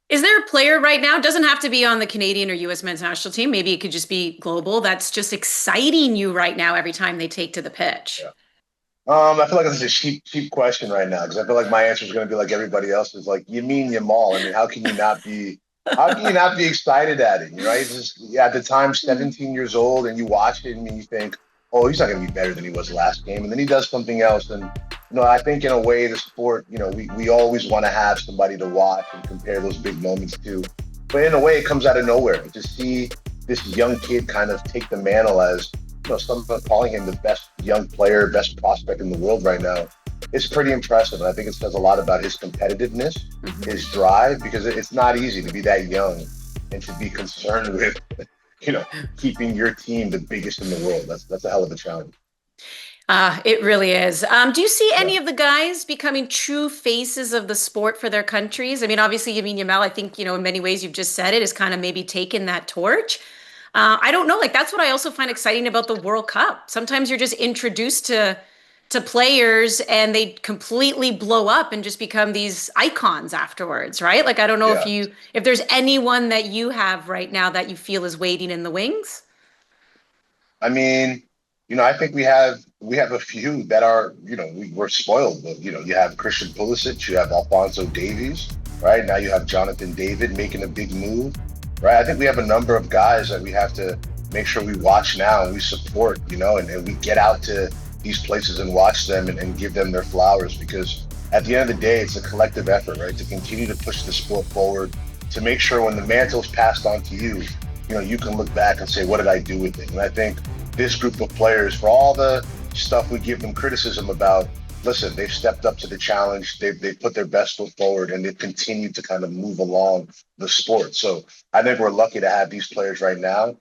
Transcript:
Is there a player right now? Doesn't have to be on the Canadian or US men's national team. Maybe it could just be global. That's just exciting you right now every time they take to the pitch. Yeah. I feel like this is a cheap question right now because I feel like my answer is going to be like everybody else's. Like, you mean Yamal? I mean, how can you not be? How can you not be excited at it? You know, he's just at the time 17 years old, and you watch it and you think, oh, he's not going to be better than he was last game, and then he does something else. And I think in a way, the sport, we always want to have somebody to watch and compare those big moments to, but in a way, it comes out of nowhere to see this young kid kind of take the mantle as some are calling him the best young player, best prospect in the world right now. It's pretty impressive. And I think it says a lot about his competitiveness, Mhm. his drive, because it's not easy to be that young and to be concerned with, you know, keeping your team the biggest in the world. That's a hell of a challenge. It really is. Do you see Yeah. any of the guys becoming true faces of the sport for their countries? I mean, obviously, Lamine Yamal, I think, in many ways you've just said it, has kind of maybe taken that torch. I don't know. Like, that's what I also find exciting about the World Cup. Sometimes you're just introduced to players and they completely blow up and just become these icons afterwards, right? Like, I don't know Yeah. if there's anyone that you have right now that you feel is waiting in the wings. I mean, I think we have a few that are, we're spoiled. But, you have Christian Pulisic, you have Alfonso Davies, right? Now you have Jonathan David making a big move, right? I think we have a number of guys that we have to make sure we watch now and we support, and we get out to these places and watch them and give them their flowers because at the end of the day, it's a collective effort, right? To continue to push the sport forward, to make sure when the mantle's passed on to you, you can look back and say, what did I do with it? And I think this group of players, for all the stuff we give them criticism about, listen, they've stepped up to the challenge. They've put their best foot forward and they've continued to kind of move along the sport. So I think we're lucky to have these players right now.